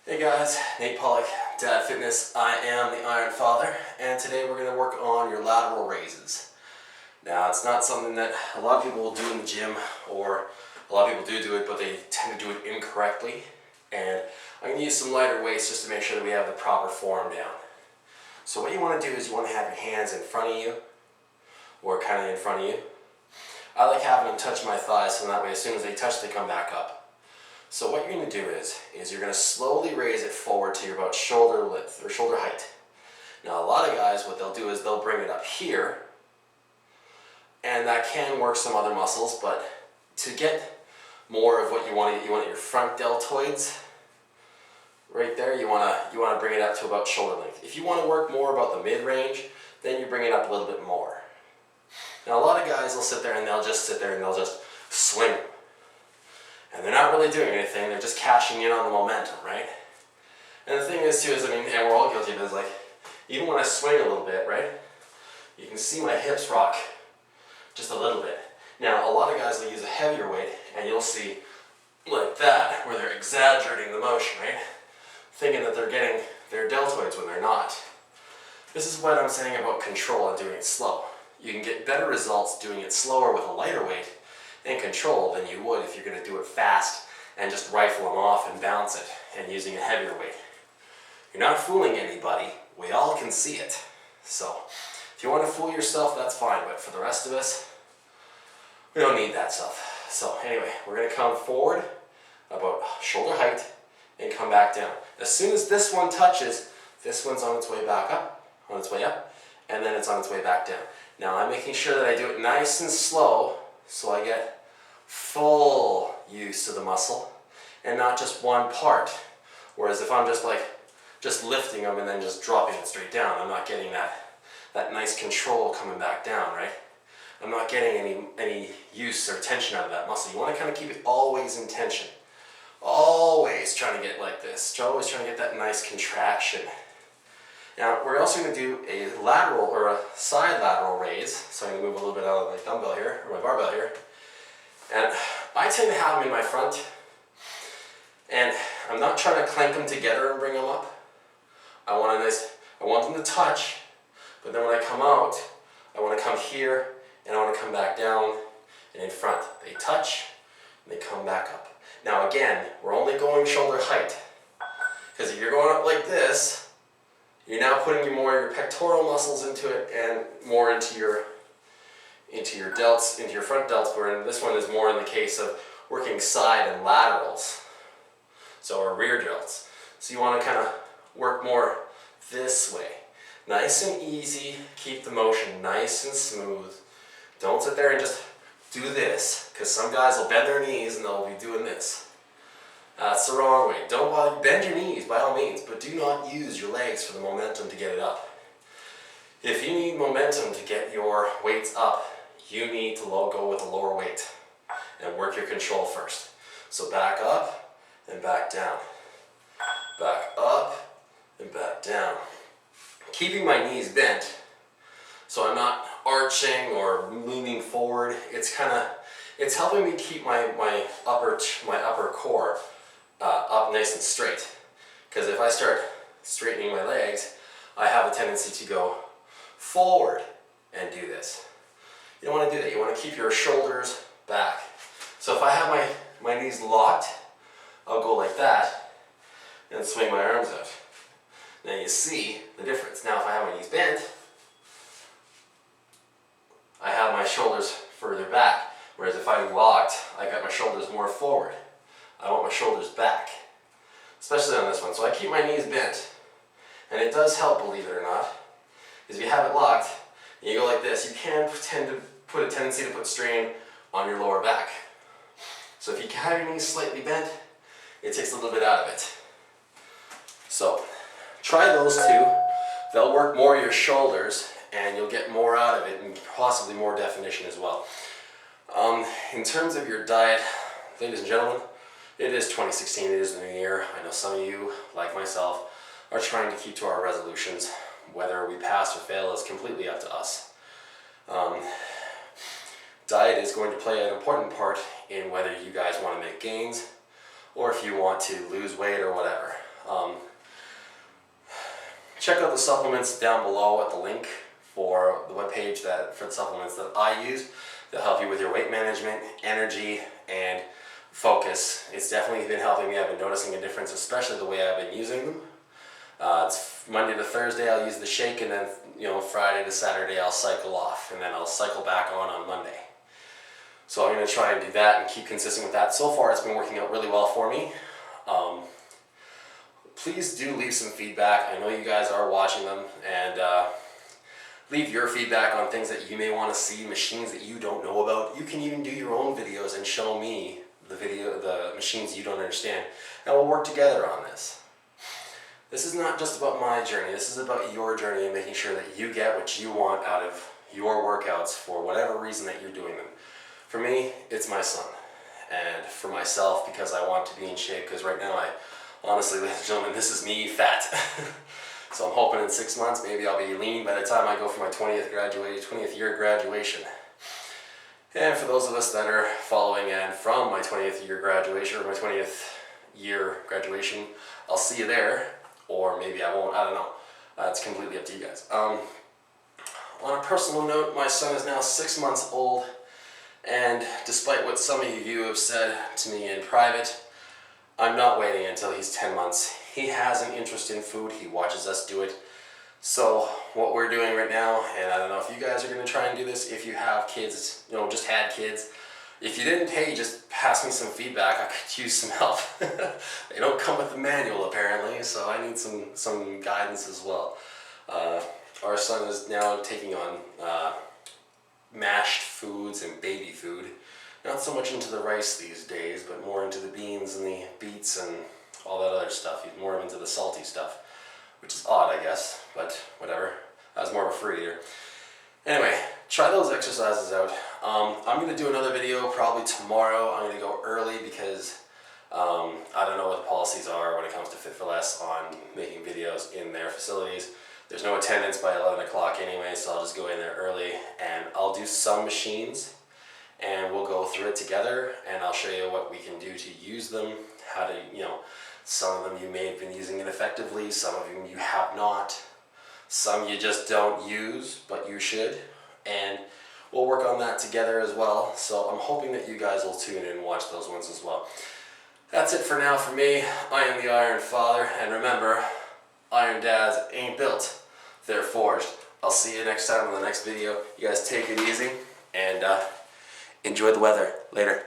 Hey guys, Nate Pollock, Dad Fitness. I am the Iron Father, and today we're going to work on your lateral raises. Now, it's not something that a lot of people will do in the gym, or a lot of people do it, but they tend to do it incorrectly. And I'm going to use some lighter weights just to make sure that we have the proper form down. So what you want to do is you want to have your hands in front of you, or kind of in front of you. I like having them touch my thighs, so that way as soon as they touch, they come back up. So what you're going to do is you're going to slowly raise it forward to your about shoulder width or shoulder height. Now a lot of guys, what they'll do is they'll bring it up here, and that can work some other muscles, but to get more of what you want your front deltoids right there. You want to bring it up to about shoulder length. If you want to work more about the mid-range, then you bring it up a little bit more. Now a lot of guys will sit there and they'll just swing. And they're not really doing anything, they're just cashing in on the momentum, right? And the thing is too, and we're all guilty of it, is like, even when I swing a little bit, right? You can see my hips rock just a little bit. Now, a lot of guys will use a heavier weight, and you'll see like that, where they're exaggerating the motion, right? Thinking that they're getting their deltoids when they're not. This is what I'm saying about control and doing it slow. You can get better results doing it slower with a lighter weight and control than you would if you're going to do it fast and just rifle them off and bounce it and using a heavier weight. You're not fooling anybody. We all can see it. So if you want to fool yourself, that's fine, but for the rest of us, we don't need that stuff. So anyway, we're going to come forward about shoulder height and come back down. As soon as this one touches, this one's on its way back up, on its way up, and then it's on its way back down. Now I'm making sure that I do it nice and slow, so I get full use of the muscle and not just one part. Whereas if I'm just lifting them and then just dropping it straight down, I'm not getting that nice control coming back down, right? I'm not getting any use or tension out of that muscle. You want to kind of keep it always in tension. Always trying to get like this. Always trying to get that nice contraction. Now, we're also going to do a lateral or a side lateral raise. So I'm going to move a little bit out of my dumbbell here, or my barbell here. And I tend to have them in my front. And I'm not trying to clank them together and bring them up. I want them to touch, but then when I come out, I want to come here, and I want to come back down and in front. They touch, and they come back up. Now again, we're only going shoulder height. Because if you're going up like this, you're now putting more of your pectoral muscles into it and more into your delts, into your front delts, where this one is more in the case of working side and laterals. So our rear delts. So you want to kind of work more this way. Nice and easy, keep the motion nice and smooth. Don't sit there and just do this, because some guys will bend their knees and they'll be doing this. That's the wrong way. Don't bother, bend your knees by all means, but do not use your legs for the momentum to get it up. If you need momentum to get your weights up, you need to go with a lower weight and work your control first. So back up and back down. Back up and back down. Keeping my knees bent, so I'm not arching or leaning forward. It's helping me keep my upper core up nice and straight. Because if I start straightening my legs, I have a tendency to go forward and do this. You don't want to do that. You want to keep your shoulders back. So if I have my knees locked, I'll go like that and swing my arms out. Now you see the difference. Now if I have my knees bent, I have my shoulders further back. Whereas if I'm locked, I got my shoulders more forward. I want my shoulders back, especially on this one. So I keep my knees bent. And it does help, believe it or not, because if you have it locked, and you go like this, you can tend to put a tendency to put strain on your lower back. So if you have your knees slightly bent, it takes a little bit out of it. So try those two. They'll work more your shoulders, and you'll get more out of it, and possibly more definition as well. In terms of your diet, ladies and gentlemen, it is 2016, it is the new year. I know some of you, like myself, are trying to keep to our resolutions. Whether we pass or fail is completely up to us. Diet is going to play an important part in whether you guys want to make gains or if you want to lose weight or whatever. Check out the supplements down below at the link for the webpage for the supplements that I use to help you with your weight management, energy, and focus. It's definitely been helping me. I've been noticing a difference, especially the way I've been using them. It's Monday to Thursday I'll use the shake, and then Friday to Saturday I'll cycle off, and then I'll cycle back on Monday. So I'm going to try and do that and keep consistent with that. So far it's been working out really well for me. Please do leave some feedback. I know you guys are watching them, and leave your feedback on things that you may want to see, machines that you don't know about. You can even do your own videos and show me the machines you don't understand, and we'll work together on this. This is not just about my journey. This is about your journey and making sure that you get what you want out of your workouts for whatever reason that you're doing them. For me, it's my son, and for myself, because I want to be in shape, because right now honestly, ladies and gentlemen, this is me fat. So I'm hoping in 6 months, maybe I'll be lean by the time I go for my 20th year graduation. And for those of us that are following and from my 20th year graduation, or my 20th year graduation, I'll see you there, or maybe I won't, I don't know. It's completely up to you guys. On a personal note, my son is now 6 months old, and despite what some of you have said to me in private, I'm not waiting until he's 10 months. He has an interest in food. He watches us do it. So what we're doing right now, and I don't know if you guys are going to try and do this, if you have kids, just had kids. If you didn't, hey, just pass me some feedback. I could use some help. They don't come with the manual apparently, so I need some guidance as well. Our son is now taking on mashed foods and baby food. Not so much into the rice these days, but more into the beans and the beets and all that other stuff. He's more into the salty stuff, which is odd, I guess, but whatever. I was more of a fruit eater. Anyway, try those exercises out. I'm going to do another video probably tomorrow. I'm going to go early because I don't know what the policies are when it comes to Fit for Less on making videos in their facilities. There's no attendance by 11 o'clock anyway, so I'll just go in there early, and I'll do some machines, and we'll go through it together, and I'll show you what we can do to use them, how to, some of them you may have been using it effectively, some of them you have not, some you just don't use, but you should, and we'll work on that together as well. So I'm hoping that you guys will tune in and watch those ones as well. That's it for now for me. I am the Iron Father, and remember, Iron Dads ain't built, they're forged. I'll see you next time on the next video. You guys take it easy, and enjoy the weather. Later.